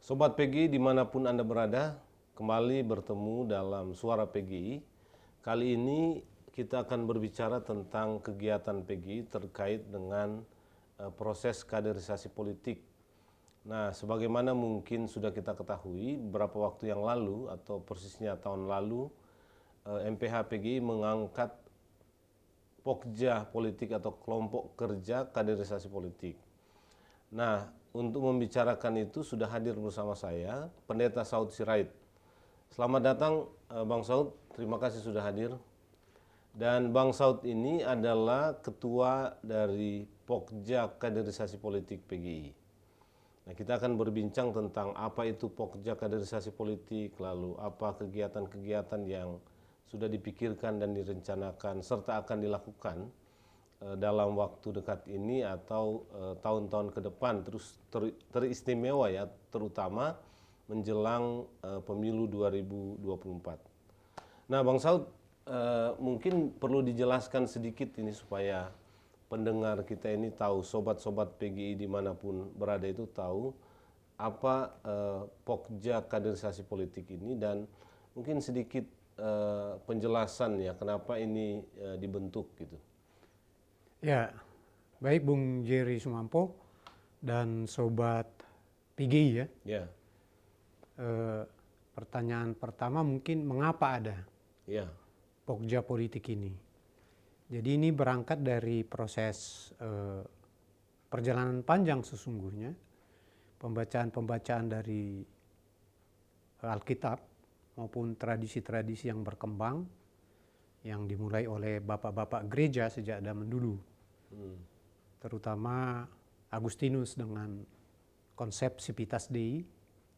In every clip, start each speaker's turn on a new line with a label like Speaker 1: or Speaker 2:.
Speaker 1: Sobat PGI dimanapun Anda berada, kembali bertemu dalam Suara PGI. Kali ini kita akan berbicara tentang kegiatan PGI terkait dengan proses kaderisasi politik. Nah, sebagaimana mungkin sudah kita ketahui, beberapa waktu yang lalu atau persisnya tahun lalu, MPH PGI mengangkat Pokja politik atau kelompok kerja kaderisasi politik. Nah, untuk membicarakan itu sudah hadir bersama saya Pendeta Saud Sirait. Selamat datang Bang Saud, terima kasih sudah hadir. Dan Bang Saud ini adalah ketua dari Pokja Kaderisasi Politik PGI. Nah, kita akan berbincang tentang apa itu Pokja Kaderisasi Politik, lalu apa kegiatan-kegiatan yang sudah dipikirkan dan direncanakan serta akan dilakukan dalam waktu dekat ini atau tahun-tahun ke depan, terus teristimewa ya, terutama menjelang pemilu 2024. Nah, Bang Saud, mungkin perlu dijelaskan sedikit ini supaya pendengar kita ini tahu, sobat-sobat PGI dimanapun berada itu tahu apa Pokja Kaderisasi Politik ini, dan mungkin sedikit penjelasan ya kenapa ini dibentuk gitu.
Speaker 2: Ya, baik Bung Jerry Sumampo dan Sobat PGI ya.
Speaker 1: Ya.
Speaker 2: Pertanyaan pertama mungkin mengapa ada
Speaker 1: Ya.
Speaker 2: Pokja politik ini. Jadi ini berangkat dari proses perjalanan panjang sesungguhnya, pembacaan-pembacaan dari Alkitab maupun tradisi-tradisi yang berkembang yang dimulai oleh bapak-bapak gereja sejak zaman dulu. Terutama Agustinus dengan konsep Civitas Dei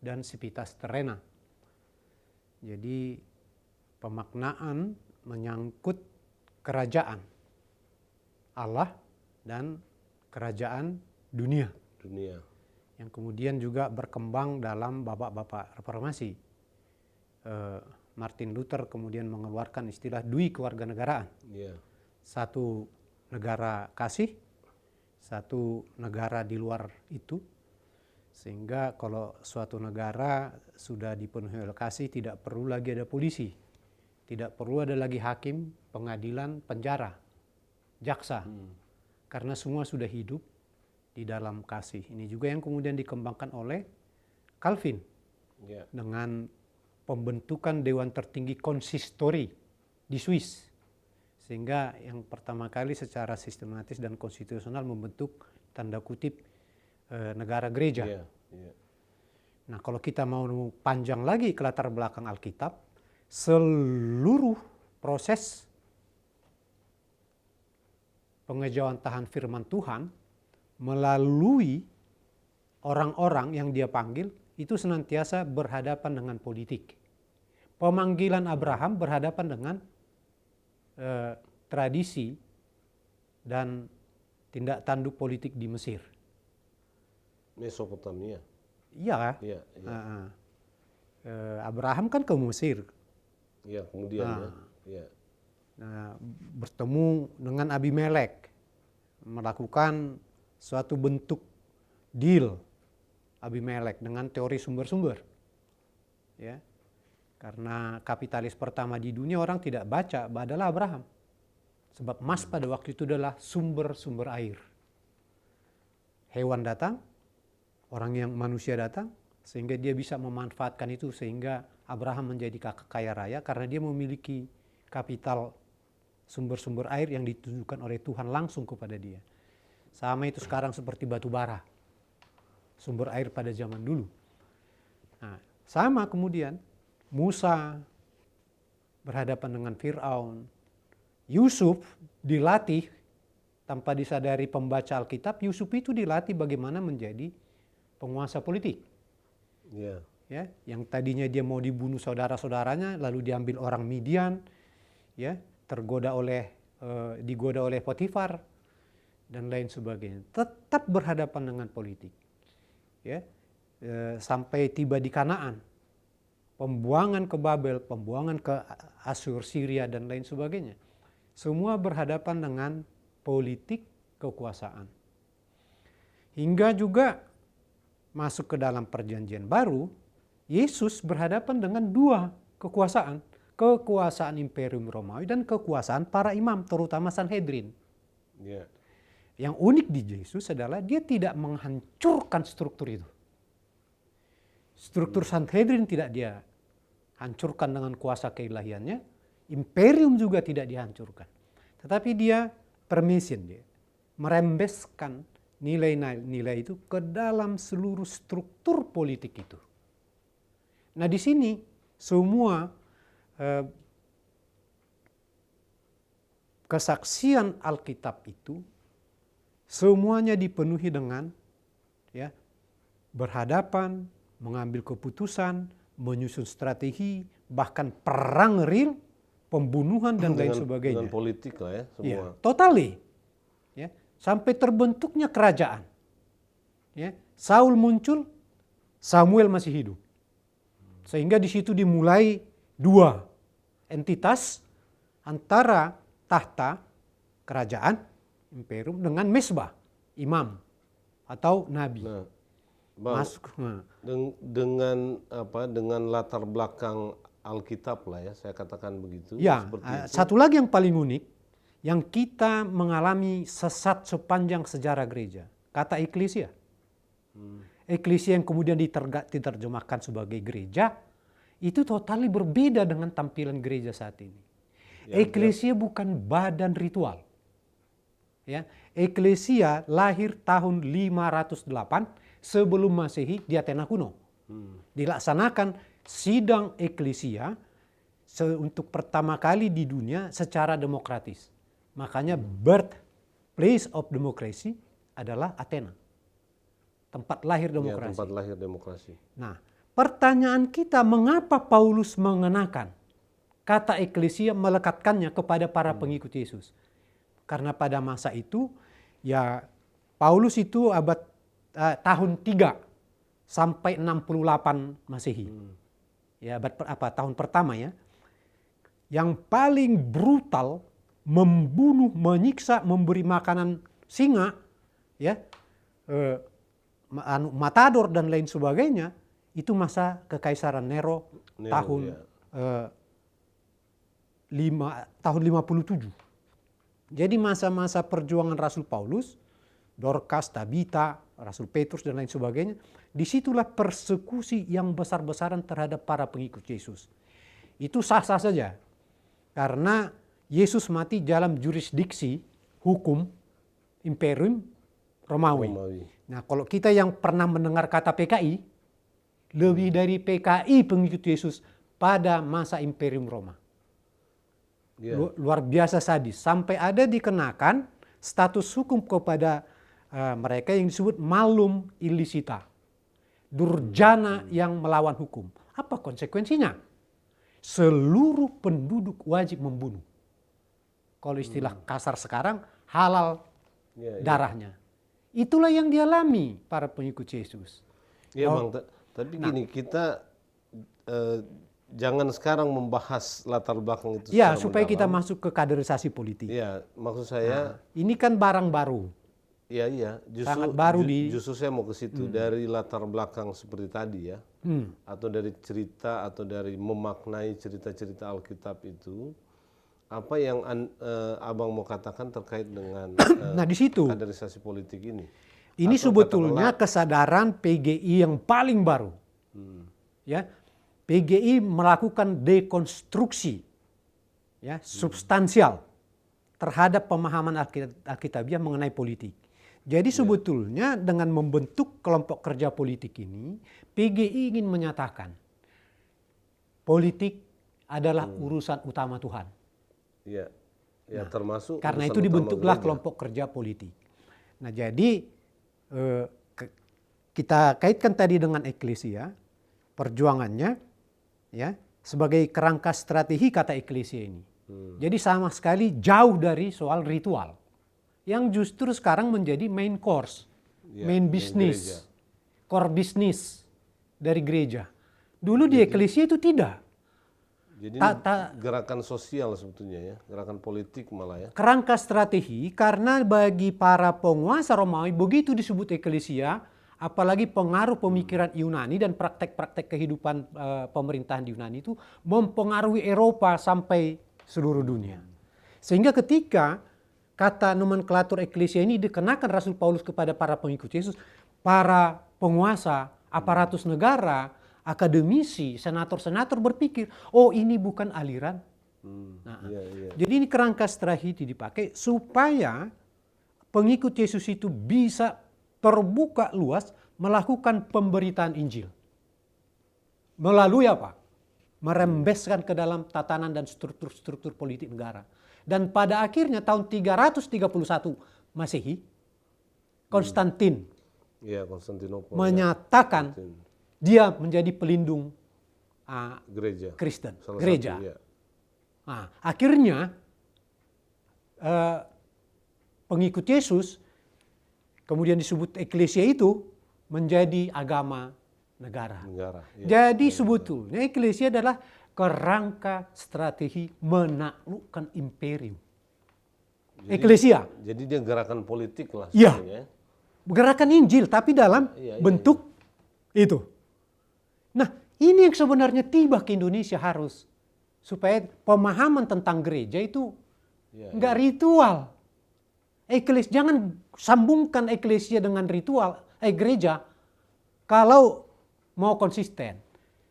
Speaker 2: dan Civitas Terrena. Jadi pemaknaan menyangkut kerajaan Allah dan kerajaan dunia. Yang kemudian juga berkembang dalam bapak-bapak reformasi. Martin Luther kemudian mengeluarkan istilah dui kewarganegaraan. Satu negara kasih, satu negara di luar itu. Sehingga kalau suatu negara sudah dipenuhi oleh kasih, tidak perlu lagi ada polisi. Tidak perlu ada lagi hakim, pengadilan, penjara, jaksa. Karena semua sudah hidup di dalam kasih. Ini juga yang kemudian dikembangkan oleh Calvin. Dengan pembentukan Dewan Tertinggi Konsistori di Swiss, sehingga yang pertama kali secara sistematis dan konstitusional membentuk tanda kutip negara gereja. Nah, kalau kita mau panjang lagi ke latar belakang Alkitab, seluruh proses pengejawantahan firman Tuhan melalui orang-orang yang dia panggil itu senantiasa berhadapan dengan politik. Pemanggilan Abraham berhadapan dengan tradisi dan tindak tanduk politik di Mesir.
Speaker 1: Mesopotamia.
Speaker 2: Iya. Abraham kan ke Mesir.
Speaker 1: Iya, kemudian
Speaker 2: bertemu dengan Abimelek, melakukan suatu bentuk deal Abimelek dengan teori sumber-sumber. Ya. Karena kapitalis pertama di dunia orang tidak baca adalah Abraham. Sebab emas pada waktu itu adalah sumber-sumber air. Hewan datang, orang yang manusia datang, sehingga dia bisa memanfaatkan itu sehingga Abraham menjadi kaya raya karena dia memiliki kapital sumber-sumber air yang ditunjukkan oleh Tuhan langsung kepada dia. Sama itu sekarang seperti batu bara, sumber air pada zaman dulu. Nah, sama kemudian Musa berhadapan dengan Fir'aun. Yusuf dilatih tanpa disadari pembaca Alkitab, Yusuf itu dilatih bagaimana menjadi penguasa politik. Ya, yang tadinya dia mau dibunuh saudara-saudaranya, lalu diambil orang Midian, ya, digoda oleh Potifar dan lain sebagainya. Tetap berhadapan dengan politik. Ya, sampai tiba di Kanaan. Pembuangan ke Babel, pembuangan ke Asyur, Syria, dan lain sebagainya. Semua berhadapan dengan politik kekuasaan. Hingga juga masuk ke dalam perjanjian baru, Yesus berhadapan dengan dua kekuasaan. Kekuasaan Imperium Romawi dan kekuasaan para imam, terutama Sanhedrin.
Speaker 1: Ya.
Speaker 2: Yang unik di Yesus adalah dia tidak menghancurkan struktur itu. Struktur Sanhedrin tidak dia hancurkan dengan kuasa keilahiannya. Imperium juga tidak dihancurkan. Tetapi dia permission, dia merembeskan nilai-nilai itu ke dalam seluruh struktur politik itu. Nah di sini semua kesaksian Alkitab itu semuanya dipenuhi dengan ya berhadapan, mengambil keputusan, menyusun strategi, bahkan perang real, pembunuhan dan lain sebagainya.
Speaker 1: Dengan politik lah ya semua.
Speaker 2: Ya, totally. Ya, sampai terbentuknya kerajaan. Ya, Saul muncul, Samuel masih hidup. Sehingga di situ dimulai dua entitas antara tahta kerajaan imperium dengan mesbah imam atau nabi.
Speaker 1: Nah, Bang,
Speaker 2: Masuk.
Speaker 1: dengan latar belakang Alkitab lah ya, saya katakan begitu.
Speaker 2: Ya,
Speaker 1: seperti itu.
Speaker 2: satu lagi yang paling unik, yang kita mengalami sesat sepanjang sejarah gereja, kata eklesia. Eklesia yang kemudian diterjemahkan sebagai gereja, itu totally berbeda dengan tampilan gereja saat ini. Ya, eklesia bukan badan ritual. Ya, eklesia lahir tahun 508 sebelum Masehi di Athena kuno. Dilaksanakan sidang eklesia untuk pertama kali di dunia secara demokratis. Makanya birthplace of democracy adalah Athena. Tempat lahir demokrasi.
Speaker 1: Ya, tempat lahir demokrasi.
Speaker 2: Nah, pertanyaan kita mengapa Paulus mengenakan kata eklesia, melekatkannya kepada para pengikut Yesus? Karena pada masa itu ya Paulus itu abad tahun 3 sampai 68 Masehi. Ya tahun pertama ya. Yang paling brutal, membunuh, menyiksa, memberi makanan singa, ya, matador dan lain sebagainya, itu masa kekaisaran Nero tahun
Speaker 1: ya.
Speaker 2: tahun 57. Jadi masa-masa perjuangan Rasul Paulus, Dorcas, Tabita, Rasul Petrus dan lain sebagainya, disitulah persekusi yang besar-besaran terhadap para pengikut Yesus. Itu sah-sah saja. Karena Yesus mati dalam jurisdiksi hukum Imperium Romawi. Nah, kalau kita yang pernah mendengar kata PKI, lebih dari PKI pengikut Yesus pada masa Imperium Roma. Luar biasa sadis. Sampai ada dikenakan status hukum kepada mereka yang disebut malum illicita. Durjana yang melawan hukum. Apa konsekuensinya? Seluruh penduduk wajib membunuh. Kalau istilah kasar sekarang, halal darahnya. Itulah yang dialami para pengikut Yesus.
Speaker 1: Iya Bang, tapi gini, kita jangan sekarang membahas latar belakang itu.
Speaker 2: Ya, supaya kita masuk ke kaderisasi politik.
Speaker 1: Iya, maksud saya.
Speaker 2: Ini kan barang baru.
Speaker 1: Iya,
Speaker 2: sangat baru
Speaker 1: justru saya mau ke situ dari latar belakang seperti tadi ya, atau dari cerita atau dari memaknai cerita-cerita Alkitab itu, apa yang abang mau katakan terkait dengan
Speaker 2: nah di situ
Speaker 1: kaderisasi politik ini?
Speaker 2: Ini atau sebetulnya kesadaran PGI yang paling baru, ya. PGI melakukan dekonstruksi, ya, substansial terhadap pemahaman Alkitabiah mengenai politik. Jadi sebetulnya dengan membentuk kelompok kerja politik ini, PGI ingin menyatakan politik adalah urusan utama Tuhan.
Speaker 1: Iya, ya, termasuk.
Speaker 2: Karena itu dibentuklah kelompok kerja politik. Nah jadi kita kaitkan tadi dengan eklesia, perjuangannya, ya, sebagai kerangka strategi kata eklesia ini. Jadi sama sekali jauh dari soal ritual. Yang justru sekarang menjadi main course, main business, core business dari gereja. Dulu di eklesia itu tidak.
Speaker 1: Jadi gerakan sosial sebetulnya ya, gerakan politik malah ya.
Speaker 2: Kerangka strategi, karena bagi para penguasa Romawi begitu disebut eklesia, apalagi pengaruh pemikiran Yunani dan praktek-praktek kehidupan pemerintahan di Yunani itu mempengaruhi Eropa sampai seluruh dunia. Sehingga ketika kata nomenklatur eklesia ini dikenakan Rasul Paulus kepada para pengikut Yesus, para penguasa, aparatus negara, akademisi, senator-senator berpikir, oh ini bukan aliran. Jadi ini kerangka strategi dipakai supaya pengikut Yesus itu bisa terbuka luas melakukan pemberitaan Injil. Melalui apa? Merembeskan ke dalam tatanan dan struktur-struktur politik negara. Dan pada akhirnya tahun 331 Masehi, Konstantin menyatakan dia menjadi pelindung
Speaker 1: gereja.
Speaker 2: Gereja. Nah, akhirnya pengikut Yesus, kemudian disebut eklesia itu menjadi agama negara. Jadi sebetulnya eklesia adalah kerangka strategi menaklukkan imperium. Eklesia.
Speaker 1: Jadi dia gerakan politik lah.
Speaker 2: Iya. Gerakan Injil tapi dalam bentuk itu. Nah, ini yang sebenarnya tiba ke Indonesia harus. Supaya pemahaman tentang gereja itu nggak ritual. Jangan sambungkan eklesia dengan ritual, gereja kalau mau konsisten.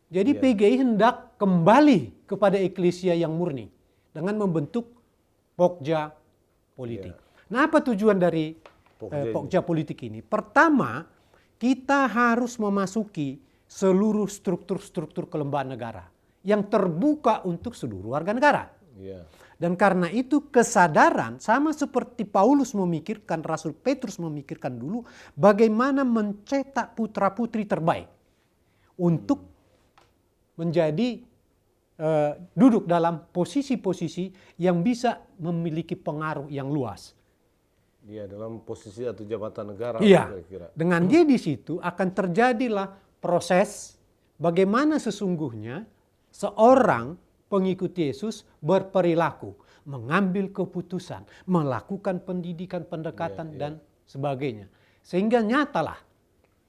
Speaker 2: Jadi PGI hendak kembali kepada eklesia yang murni dengan membentuk pokja politik. Nah, apa tujuan dari pokja politik ini? Pertama, kita harus memasuki seluruh struktur-struktur kelembagaan negara yang terbuka untuk seluruh warga negara. Dan karena itu kesadaran sama seperti Paulus memikirkan, Rasul Petrus memikirkan dulu bagaimana mencetak putra-putri terbaik untuk menjadi duduk dalam posisi-posisi yang bisa memiliki pengaruh yang luas.
Speaker 1: Iya, dalam posisi atau jabatan negara.
Speaker 2: Iya, dengan dia di situ akan terjadilah proses bagaimana sesungguhnya seorang pengikut Yesus berperilaku, mengambil keputusan, melakukan pendidikan, pendekatan, dan sebagainya. Sehingga nyatalah,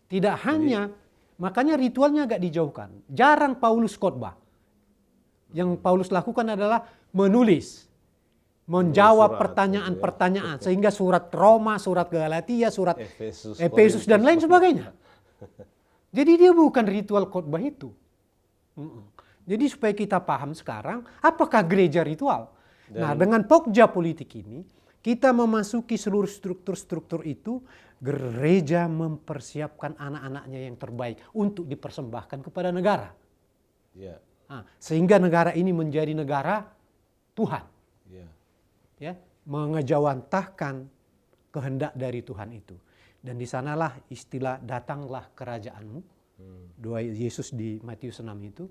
Speaker 2: tidak hanya, makanya ritualnya agak dijauhkan. Jarang Paulus khotbah. Yang Paulus lakukan adalah menulis, menjawab pertanyaan-pertanyaan. Sehingga surat Roma, surat Galatia, surat Efesus dan lain sebagainya. Jadi dia bukan ritual khotbah itu. Jadi supaya kita paham sekarang, apakah gereja ritual? Nah, dengan pokja politik ini, kita memasuki seluruh struktur-struktur itu, gereja mempersiapkan anak-anaknya yang terbaik untuk dipersembahkan kepada negara. Nah, sehingga negara ini menjadi negara Tuhan. Mengejawantahkan kehendak dari Tuhan itu. Dan di sanalah istilah datanglah kerajaanmu. Doa Yesus di Matius 6 itu.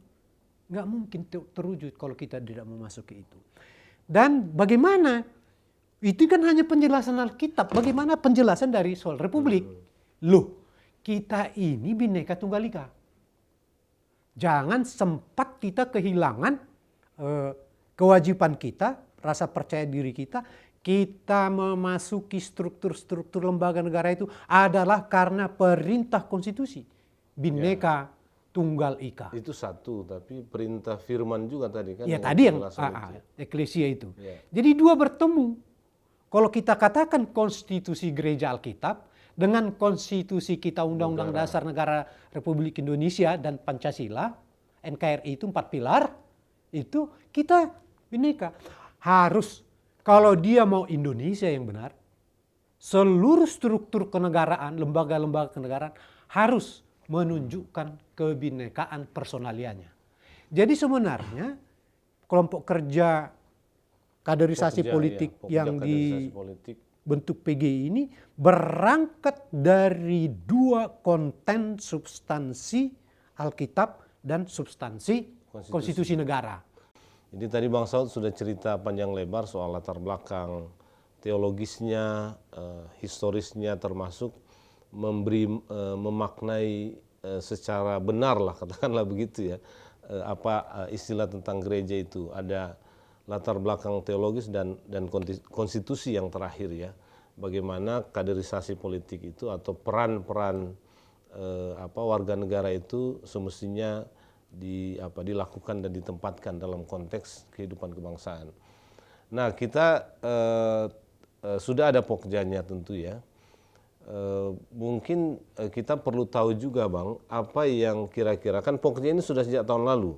Speaker 2: Nggak mungkin terwujud kalau kita tidak memasuki itu. Dan bagaimana? Itu kan hanya penjelasan Alkitab. Bagaimana penjelasan dari soal Republik? Loh, kita ini Bhinneka Tunggal Ika. Jangan sempat kita kehilangan kewajiban kita, rasa percaya diri kita. Kita memasuki struktur-struktur lembaga negara itu adalah karena perintah konstitusi. Bhinneka Tunggal Ika.
Speaker 1: Itu satu, tapi perintah firman juga tadi kan.
Speaker 2: Ya tadi yang eklesia itu. Jadi dua bertemu. Kalau kita katakan konstitusi gereja Alkitab dengan konstitusi kita Undang-Undang Dasar Negara Republik Indonesia dan Pancasila, NKRI itu 4 pilar, itu kita Bhinneka. Harus, kalau dia mau Indonesia yang benar, seluruh struktur kenegaraan, lembaga-lembaga kenegaraan harus menunjukkan kebhinekaan personalianya. Jadi sebenarnya kelompok kerja kaderisasi politik yang dibentuk PGI ini berangkat dari dua konten substansi Alkitab dan substansi konstitusi negara.
Speaker 1: Jadi tadi Bang Saud sudah cerita panjang lebar soal latar belakang teologisnya, historisnya, termasuk memaknai secara benar lah, katakanlah begitu ya, apa istilah tentang gereja itu. Ada latar belakang teologis dan konstitusi yang terakhir ya. Bagaimana kaderisasi politik itu atau peran-peran warga negara itu semestinya dilakukan dan ditempatkan dalam konteks kehidupan kebangsaan. Nah, kita sudah ada pokjanya tentu ya. Mungkin kita perlu tahu juga Bang, apa yang kira-kira, kan pokja ini sudah sejak tahun lalu.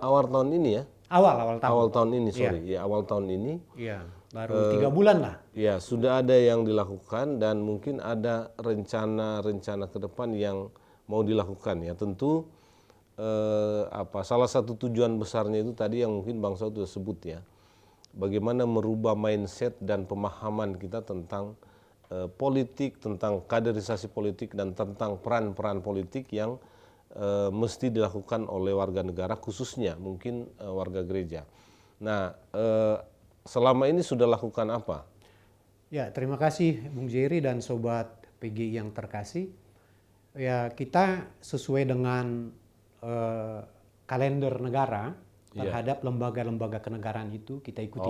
Speaker 1: Awal tahun ini ya. Awal tahun ini, sorry. Ya, awal tahun ini.
Speaker 2: Iya, baru 3 bulan lah.
Speaker 1: Ya, sudah ada yang dilakukan dan mungkin ada rencana ke depan yang mau dilakukan ya. Tentu salah satu tujuan besarnya itu tadi yang mungkin Bang Saud sudah sebut ya. Bagaimana merubah mindset dan pemahaman kita tentang politik, tentang kaderisasi politik dan tentang peran-peran politik yang mesti dilakukan oleh warga negara, khususnya mungkin warga gereja. Nah, selama ini sudah lakukan apa?
Speaker 2: Ya, terima kasih Bung Jerry dan Sobat PGI yang terkasih. Ya, kita sesuai dengan kalender negara terhadap lembaga-lembaga kenegaraan itu kita ikuti.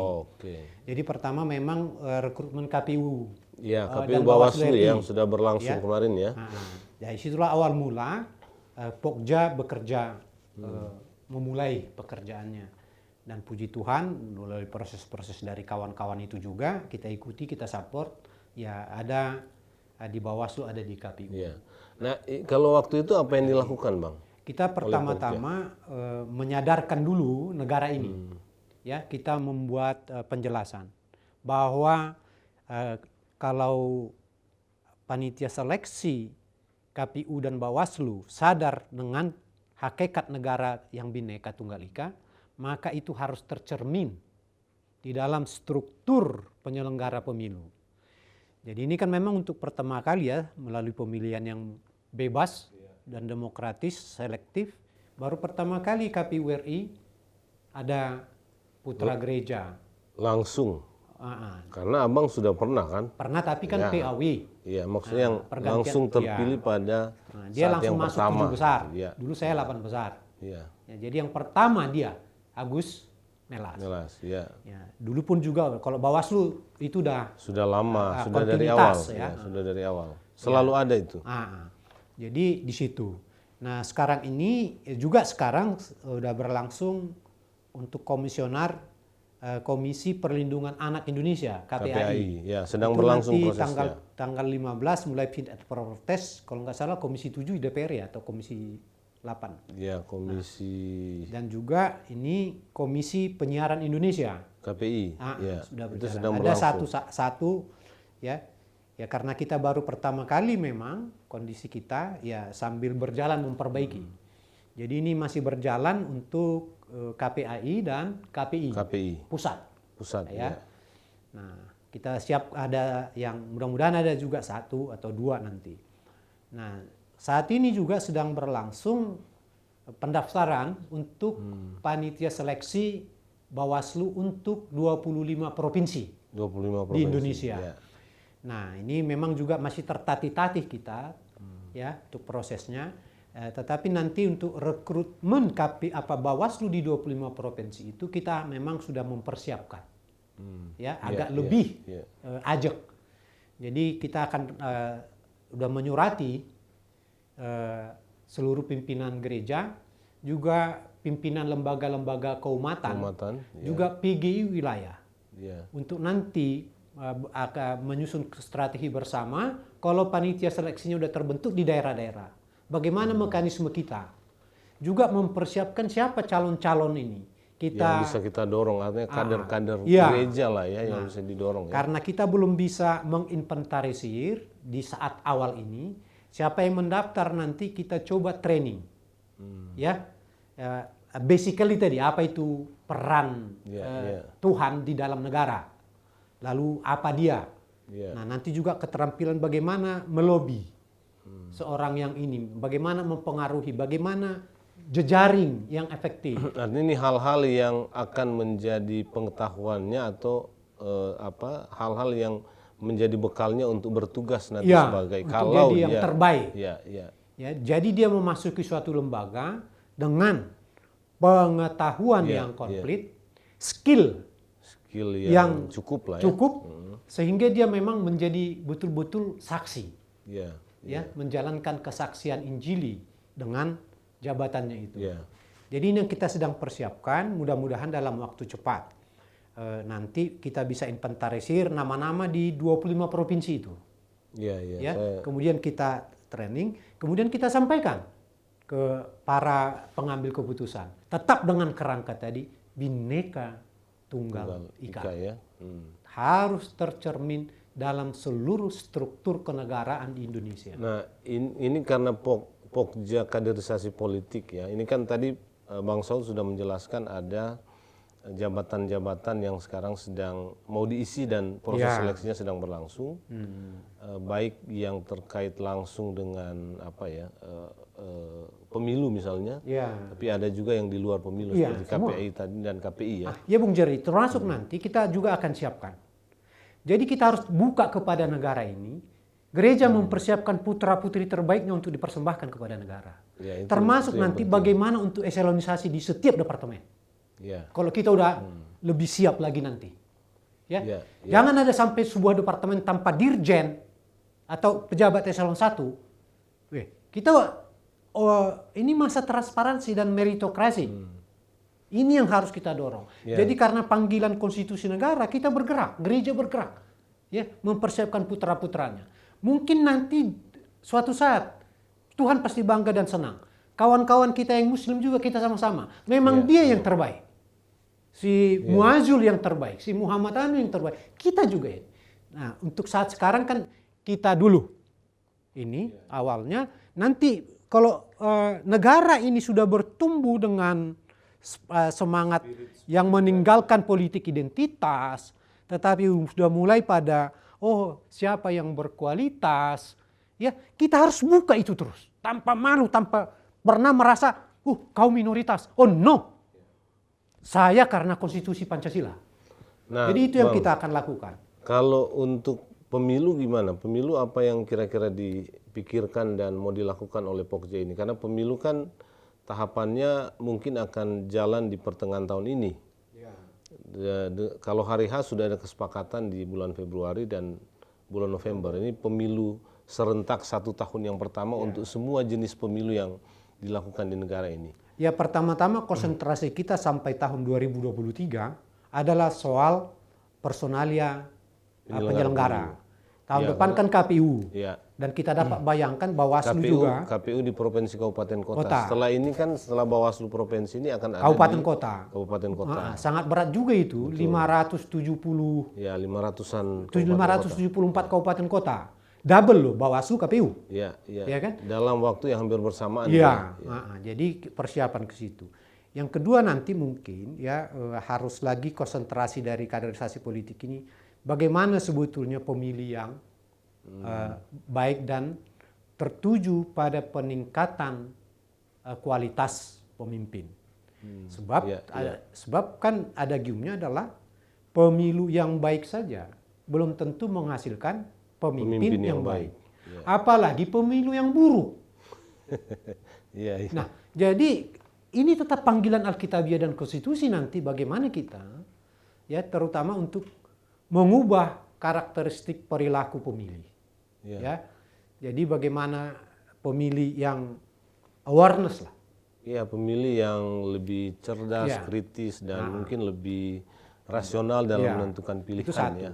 Speaker 2: Jadi pertama memang rekrutmen KPU.
Speaker 1: Ya, KPU Bawaslu yang sudah berlangsung kemarin ya.
Speaker 2: Dari situlah awal mula Pokja bekerja, memulai pekerjaannya. Dan puji Tuhan melalui proses-proses dari kawan-kawan itu juga kita ikuti, kita support. Ya, ada di Bawaslu, ada di KPU.
Speaker 1: Ya. Nah, kalau waktu itu apa yang dilakukan Bang?
Speaker 2: Kita pertama-tama menyadarkan dulu negara ini. Ya, kita membuat penjelasan bahwa kalau panitia seleksi KPU dan Bawaslu sadar dengan hakikat negara yang Bhinneka Tunggal Ika, maka itu harus tercermin di dalam struktur penyelenggara pemilu. Jadi ini kan memang untuk pertama kali ya melalui pemilihan yang bebas dan demokratis, selektif, baru pertama kali KPU RI ada putra gereja.
Speaker 1: Langsung? Karena Abang sudah pernah kan?
Speaker 2: Pernah, tapi kan PAW.
Speaker 1: Iya, maksudnya yang langsung terpilih pada
Speaker 2: dia
Speaker 1: saat
Speaker 2: langsung
Speaker 1: yang
Speaker 2: masuk
Speaker 1: pertama.
Speaker 2: 7 besar.
Speaker 1: Ya.
Speaker 2: Dulu saya 8 besar.
Speaker 1: Ya.
Speaker 2: Ya, jadi yang pertama dia, Agus Melas.
Speaker 1: Ya.
Speaker 2: Ya, dulu pun juga kalau Bawaslu itu
Speaker 1: sudah lama, sudah dari awal.
Speaker 2: Ya.
Speaker 1: Sudah dari awal. Selalu ada itu.
Speaker 2: Jadi di situ. Nah, sekarang ini juga sudah berlangsung untuk komisioner Komisi Perlindungan Anak Indonesia KPAI.
Speaker 1: Ya, sedang
Speaker 2: itu
Speaker 1: berlangsung
Speaker 2: nanti
Speaker 1: prosesnya.
Speaker 2: Tanggal 15 mulai fit and proper test, kalau nggak salah Komisi 7 DPR ya, atau Komisi 8.
Speaker 1: Ya, komisi.
Speaker 2: Dan juga ini Komisi Penyiaran Indonesia.
Speaker 1: KPI. Ya,
Speaker 2: sudah berjalan.
Speaker 1: itu sedang
Speaker 2: Ada
Speaker 1: berlangsung.
Speaker 2: satu ya. Ya, karena kita baru pertama kali memang kondisi kita ya sambil berjalan memperbaiki. Jadi ini masih berjalan untuk KPAI dan KPI. Pusat ya. Nah, kita siap ada yang mudah-mudahan ada juga 1 atau 2 nanti. Nah, saat ini juga sedang berlangsung pendaftaran untuk panitia seleksi Bawaslu untuk 25 provinsi.
Speaker 1: 25 provinsi
Speaker 2: Di Indonesia.
Speaker 1: Ya.
Speaker 2: Nah, ini memang juga masih tertatih-tatih kita ya untuk prosesnya. Tetapi nanti untuk rekrutmen Bawaslu di 25 provinsi itu kita memang sudah mempersiapkan. Ya, agak lebih ajak. Jadi kita akan sudah menyurati seluruh pimpinan gereja, juga pimpinan lembaga-lembaga keumatan juga PGI wilayah. Untuk nanti akan menyusun strategi bersama kalau panitia seleksinya sudah terbentuk di daerah-daerah. Bagaimana mekanisme kita? Juga mempersiapkan siapa calon-calon ini.
Speaker 1: Yang bisa kita dorong, artinya kader-kader gereja lah ya yang bisa didorong.
Speaker 2: Karena kita belum bisa menginventarisir di saat awal ini, siapa yang mendaftar nanti kita coba training. Basically tadi, apa itu peran Tuhan di dalam negara. Lalu apa dia? Nah, nanti juga keterampilan bagaimana melobi seorang yang ini, bagaimana mempengaruhi, bagaimana jejaring yang efektif.
Speaker 1: Artinya ini hal-hal yang akan menjadi pengetahuannya atau hal-hal yang menjadi bekalnya untuk bertugas nanti sebagai kalau
Speaker 2: jadi yang terbaik. Jadi dia memasuki suatu lembaga dengan pengetahuan yang komplit, skill
Speaker 1: yang cukup lah ya.
Speaker 2: Sehingga dia memang menjadi betul-betul saksi. ya menjalankan kesaksian Injili dengan jabatannya itu.
Speaker 1: Ya.
Speaker 2: Jadi ini yang kita sedang persiapkan, mudah-mudahan dalam waktu cepat. Nanti kita bisa inventarisir nama-nama di 25 provinsi itu.
Speaker 1: Ya,
Speaker 2: Ya, kemudian kita training, kemudian kita sampaikan ke para pengambil keputusan. Tetap dengan kerangka tadi, Bhinneka Tunggal Ika.
Speaker 1: ya.
Speaker 2: Harus tercermin dalam seluruh struktur kenegaraan di Indonesia.
Speaker 1: Nah, ini karena pokja kaderisasi politik ya. Ini kan tadi Bang Saud sudah menjelaskan ada jabatan-jabatan yang sekarang sedang mau diisi dan proses seleksinya sedang berlangsung. Baik yang terkait langsung dengan pemilu misalnya, tapi ada juga yang di luar pemilu seperti KPI tadi dan KPI ya.
Speaker 2: Ya Bung Jerry, termasuk nanti kita juga akan siapkan. Jadi kita harus buka kepada negara ini, gereja mempersiapkan putra-putri terbaiknya untuk dipersembahkan kepada negara.
Speaker 1: Ya,
Speaker 2: termasuk nanti bagaimana untuk eselonisasi di setiap departemen.
Speaker 1: Ya.
Speaker 2: Kalau kita udah lebih siap lagi nanti. Ya. Jangan ada sampai sebuah departemen tanpa dirjen atau pejabat eselon 1. Kita ini masa transparansi dan meritokrasi. Ini yang harus kita dorong. Jadi karena panggilan konstitusi negara, kita bergerak, gereja bergerak, ya, mempersiapkan putra-putranya. Mungkin nanti suatu saat Tuhan pasti bangga dan senang. Kawan-kawan kita yang Muslim juga kita sama-sama. Memang dia yang terbaik. Si Muazul yang terbaik, si Muhammad Anu yang terbaik. Kita juga ya. Nah, untuk saat sekarang kan kita dulu. Ini awalnya. Nanti kalau negara ini sudah bertumbuh dengan semangat yang meninggalkan politik identitas, tetapi sudah mulai pada siapa yang berkualitas, ya kita harus buka itu terus tanpa malu, tanpa pernah merasa kau minoritas. Oh no, saya karena konstitusi Pancasila. Nah, jadi itu yang kita akan lakukan.
Speaker 1: Kalau untuk pemilu gimana? Pemilu apa yang kira-kira dipikirkan dan mau dilakukan oleh Pokja ini? Karena pemilu kan tahapannya mungkin akan jalan di pertengahan tahun ini. Kalau hari H sudah ada kesepakatan di bulan Februari dan bulan November. Ini pemilu serentak 1 tahun yang pertama untuk semua jenis pemilu yang dilakukan di negara ini.
Speaker 2: Ya, pertama-tama konsentrasi kita sampai tahun 2023 adalah soal personalia penyelenggara. Tahun depan kan KPU. Dan kita dapat bayangkan Bawaslu juga.
Speaker 1: KPU di Provinsi Kabupaten Kota. Setelah ini kan, setelah Bawaslu Provinsi ini akan ada
Speaker 2: Kabupaten
Speaker 1: di
Speaker 2: Kota.
Speaker 1: Kabupaten Kota.
Speaker 2: Sangat berat juga itu. Betul. 570.
Speaker 1: Ya, 500-an.
Speaker 2: 574 Kabupaten Kota. Double loh Bawaslu KPU.
Speaker 1: Iya
Speaker 2: kan?
Speaker 1: Dalam waktu yang hampir bersamaan.
Speaker 2: Jadi persiapan ke situ. Yang kedua nanti mungkin harus lagi konsentrasi dari kaderisasi politik ini. Bagaimana sebetulnya pemilih yang baik dan tertuju pada peningkatan kualitas pemimpin. Sebab kan ada giumnya adalah pemilu yang baik saja belum tentu menghasilkan pemimpin yang baik. Apalagi pemilu yang buruk. Nah, jadi ini tetap panggilan Alkitabiah dan Konstitusi nanti bagaimana kita terutama untuk mengubah karakteristik perilaku pemilih. Jadi bagaimana pemilih yang awareness lah.
Speaker 1: Pemilih yang lebih cerdas, kritis dan mungkin lebih rasional dalam menentukan pilihan. Itu satu.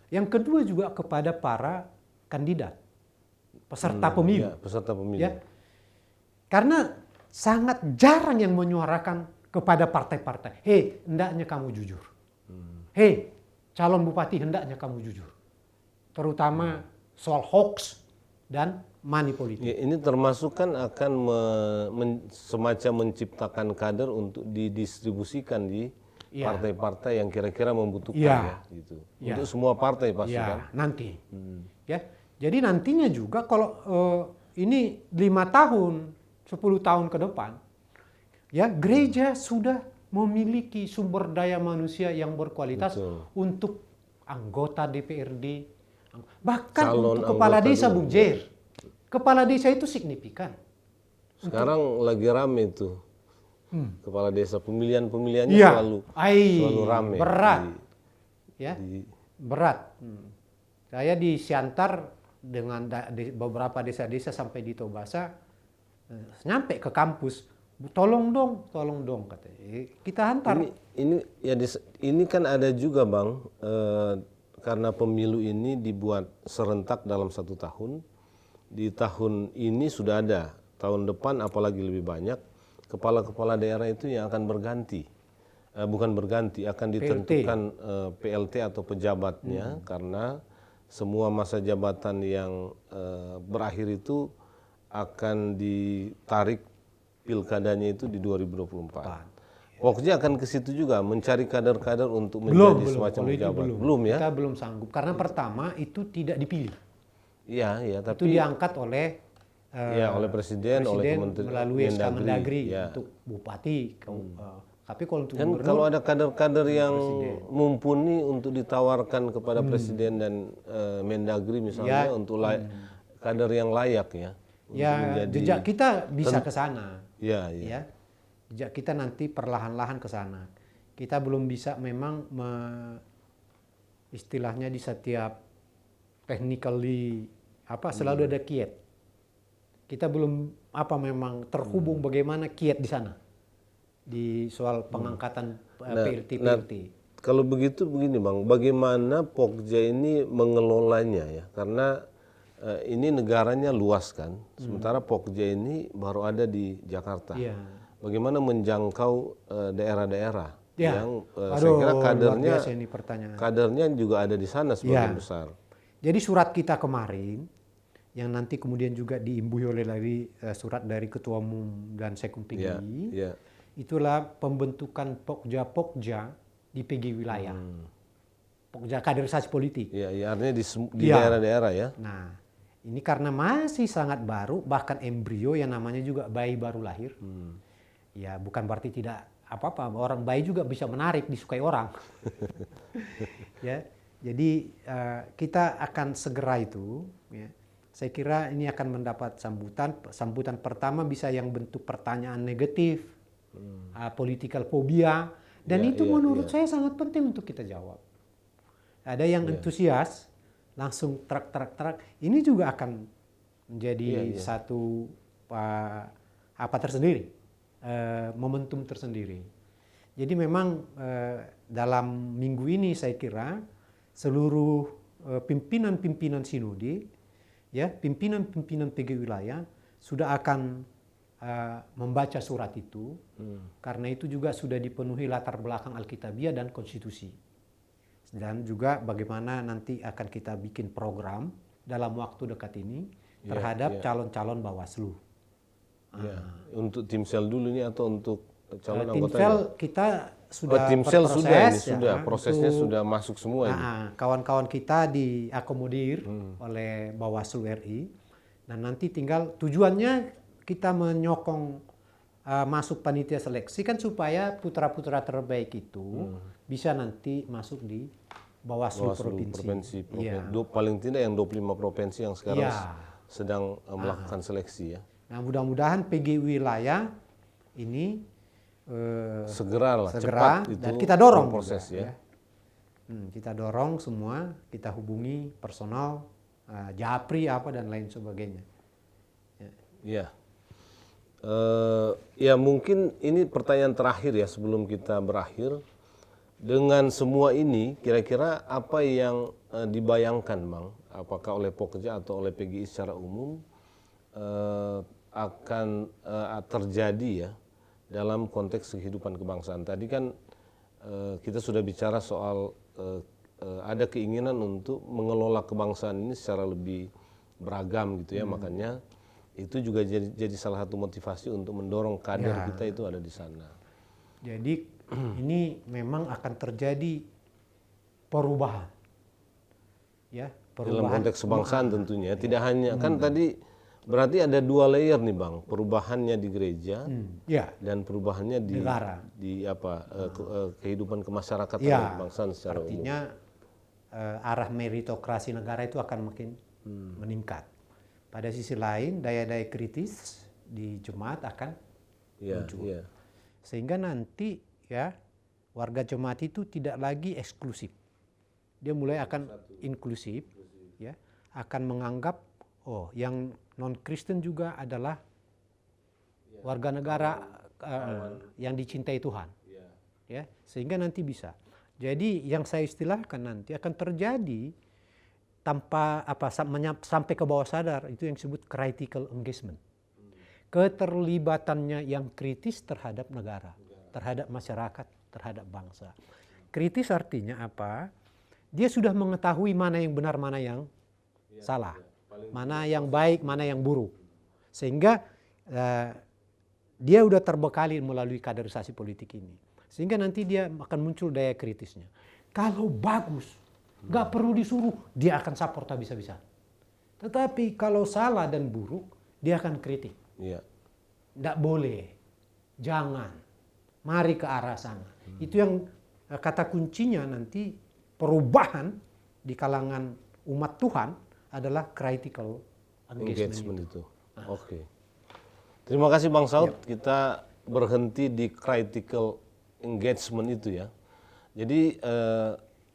Speaker 2: Yang kedua juga kepada para kandidat, peserta pemilu.
Speaker 1: Peserta pemilu.
Speaker 2: Karena sangat jarang yang menyuarakan kepada partai-partai. Hendaknya kamu jujur. Calon bupati hendaknya kamu jujur. Terutama soal hoax dan money politik.
Speaker 1: Ini termasuk kan akan semacam menciptakan kader untuk didistribusikan di partai-partai yang kira-kira membutuhkan gitu. Untuk semua partai pasti kan.
Speaker 2: Nanti. Jadi nantinya juga kalau ini 5 tahun, 10 tahun ke depan, gereja sudah memiliki sumber daya manusia yang berkualitas untuk anggota DPRD, bahkan untuk kepala desa, Bung Jer. Kepala desa itu signifikan.
Speaker 1: Sekarang lagi rame itu. Kepala desa, pemilihannya selalu rame.
Speaker 2: Berat. Berat. Saya di Siantar dengan beberapa desa-desa sampai di Tobasa, nyampe ke kampus, tolong dong katanya. Kita hantar.
Speaker 1: Ini kan ada juga Bang, karena pemilu ini dibuat serentak dalam 1 tahun. Di tahun ini sudah ada, tahun depan apalagi lebih banyak, kepala-kepala daerah itu yang akan berganti. Bukan berganti, akan ditentukan PLT atau pejabatnya, karena semua masa jabatan yang berakhir itu akan ditarik pilkadanya itu di 2024. Pokoknya akan ke situ juga, mencari kader-kader untuk menjadi semacam pejabat. Belum ya?
Speaker 2: Kita belum sanggup, karena pertama itu tidak dipilih.
Speaker 1: Iya,
Speaker 2: Itu
Speaker 1: tapi
Speaker 2: diangkat oleh
Speaker 1: oleh presiden, oleh
Speaker 2: melalui SK Mendagri
Speaker 1: ya.
Speaker 2: untuk bupati. Tapi kalau untuk
Speaker 1: Kan
Speaker 2: gubernur,
Speaker 1: kalau ada kader-kader yang mumpuni untuk ditawarkan kepada presiden dan Mendagri misalnya untuk kader yang layak ya.
Speaker 2: ya jejak kita bisa ke sana.
Speaker 1: Ya.
Speaker 2: Ya, jejak kita nanti perlahan-lahan ke sana. Kita belum bisa memang istilahnya di setiap technically selalu ada kiat. Kita belum memang terhubung bagaimana kiat di sana di soal pengangkatan PLT.
Speaker 1: Kalau begitu begini Bang, bagaimana Pokja ini mengelolanya ya? Karena ini negaranya luas kan, sementara Pokja ini baru ada di Jakarta.
Speaker 2: Iya.
Speaker 1: Bagaimana menjangkau daerah-daerah
Speaker 2: Ya.
Speaker 1: yang saya kira kadernya,
Speaker 2: luar biasa ini pertanyaan.
Speaker 1: kadernya juga ada di sana sebagian besar.
Speaker 2: Jadi surat kita kemarin yang nanti kemudian juga diimbuhi oleh surat dari Ketua Umum dan Sekung PGI, itulah pembentukan Pokja di PGI wilayah. Pokja kaderisasi politik.
Speaker 1: Iya, artinya di daerah-daerah ya.
Speaker 2: Nah, ini karena masih sangat baru, bahkan embrio yang namanya juga bayi baru lahir. Ya, bukan berarti tidak apa-apa, orang bayi juga bisa menarik, disukai orang. Ya, jadi kita akan segera itu. Ya. Saya kira ini akan mendapat sambutan. Sambutan pertama bisa yang bentuk pertanyaan negatif, political phobia, dan itu menurut saya sangat penting untuk kita jawab. Ada yang antusias, langsung truk. Ini juga akan menjadi satu tersendiri, momentum tersendiri. Jadi memang dalam minggu ini saya kira seluruh pimpinan-pimpinan sinode, ya pimpinan-pimpinan PGI wilayah sudah akan membaca surat itu, karena itu juga sudah dipenuhi latar belakang Alkitabiah dan konstitusi. Dan juga bagaimana nanti akan kita bikin program dalam waktu dekat ini terhadap calon-calon Bawaslu.
Speaker 1: Untuk tim sel dulu ini atau untuk calon
Speaker 2: tim
Speaker 1: anggotanya?
Speaker 2: sel kita sudah
Speaker 1: tim sel
Speaker 2: berproses,
Speaker 1: prosesnya sudah masuk semua ini.
Speaker 2: Kawan-kawan kita diakomodir oleh Bawaslu RI. Nah, nanti tinggal tujuannya kita menyokong masuk panitia seleksi kan supaya putra-putra terbaik itu bisa nanti masuk di Bawaslu provinsi.
Speaker 1: Paling tidak yang 25 provinsi yang sekarang sedang melakukan seleksi ya.
Speaker 2: Nah, mudah-mudahan PGI wilayah ini
Speaker 1: segera
Speaker 2: cepat
Speaker 1: itu
Speaker 2: dan kita dorong
Speaker 1: proses
Speaker 2: juga, ya. Kita dorong semua, kita hubungi personal, Japri dan lain sebagainya.
Speaker 1: Ya. Ya mungkin ini pertanyaan terakhir ya sebelum kita berakhir. Dengan semua ini kira-kira apa yang dibayangkan Bang, apakah oleh Pokja atau oleh PGI secara umum akan terjadi ya dalam konteks kehidupan kebangsaan? Tadi kan kita sudah bicara soal ada keinginan untuk mengelola kebangsaan ini secara lebih beragam gitu ya, makanya itu juga jadi salah satu motivasi untuk mendorong kader kita itu ada di sana.
Speaker 2: Jadi ini memang akan terjadi perubahan, ya
Speaker 1: dalam konteks kebangsaan tentunya, tidak hanya kan tadi berarti ada 2 layer nih Bang, perubahannya di gereja dan perubahannya di
Speaker 2: negara,
Speaker 1: di kehidupan kemasyarakatan dan kebangsaan secara umum.
Speaker 2: Artinya arah meritokrasi negara itu akan makin meningkat. Pada sisi lain daya-daya kritis di jemaat akan muncul. Sehingga nanti ya warga jemaat itu tidak lagi eksklusif. Dia mulai akan inklusif, ya. akan menganggap yang non-Kristen juga adalah warga negara yang dicintai Tuhan. Ya, sehingga nanti bisa. Jadi yang saya istilahkan nanti akan terjadi tanpa sampai ke bawah sadar, itu yang disebut critical engagement. Keterlibatannya yang kritis terhadap negara, terhadap masyarakat, terhadap bangsa. Kritis artinya apa? Dia sudah mengetahui mana yang benar, mana yang salah, mana yang baik, mana yang buruk. Sehingga dia udah terbekali melalui kaderisasi politik ini. Sehingga nanti dia akan muncul daya kritisnya. Kalau bagus, nggak perlu disuruh, dia akan support habis-habisan. Tetapi kalau salah dan buruk, dia akan kritik. Nggak boleh, jangan, mari ke arah sana. Itu yang kata kuncinya nanti perubahan di kalangan umat Tuhan adalah critical engagement itu.
Speaker 1: Oke. Terima kasih Bang Saud. Kita berhenti di critical engagement itu ya. Jadi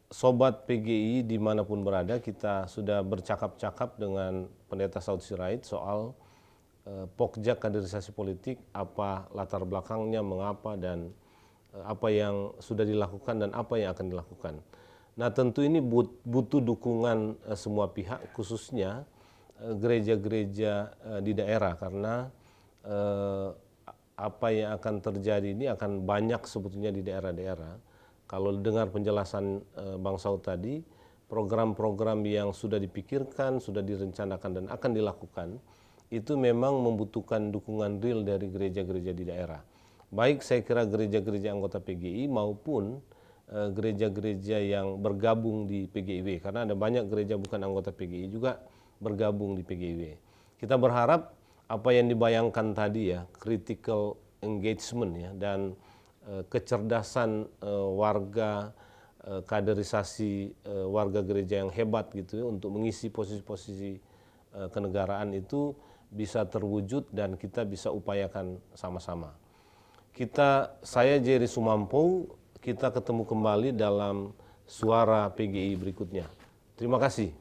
Speaker 1: Sobat PGI dimanapun berada, kita sudah bercakap-cakap dengan Pendeta Saud Sirait soal pokja kaderisasi politik, apa latar belakangnya, mengapa, dan apa yang sudah dilakukan dan apa yang akan dilakukan. Nah tentu ini butuh dukungan semua pihak, khususnya gereja-gereja di daerah, karena apa yang akan terjadi ini akan banyak sebetulnya di daerah-daerah. Kalau dengar penjelasan Bang Saud tadi, program-program yang sudah dipikirkan, sudah direncanakan dan akan dilakukan, itu memang membutuhkan dukungan real dari gereja-gereja di daerah. Baik saya kira gereja-gereja anggota PGI maupun gereja-gereja yang bergabung di PGIW, karena ada banyak gereja bukan anggota PGI juga bergabung di PGIW. Kita berharap apa yang dibayangkan tadi ya, critical engagement ya, dan kecerdasan warga, kaderisasi warga gereja yang hebat gitu ya, untuk mengisi posisi-posisi kenegaraan itu bisa terwujud dan kita bisa upayakan sama-sama. Saya Jerry Sumampo, kita ketemu kembali dalam Suara PGI berikutnya. Terima kasih.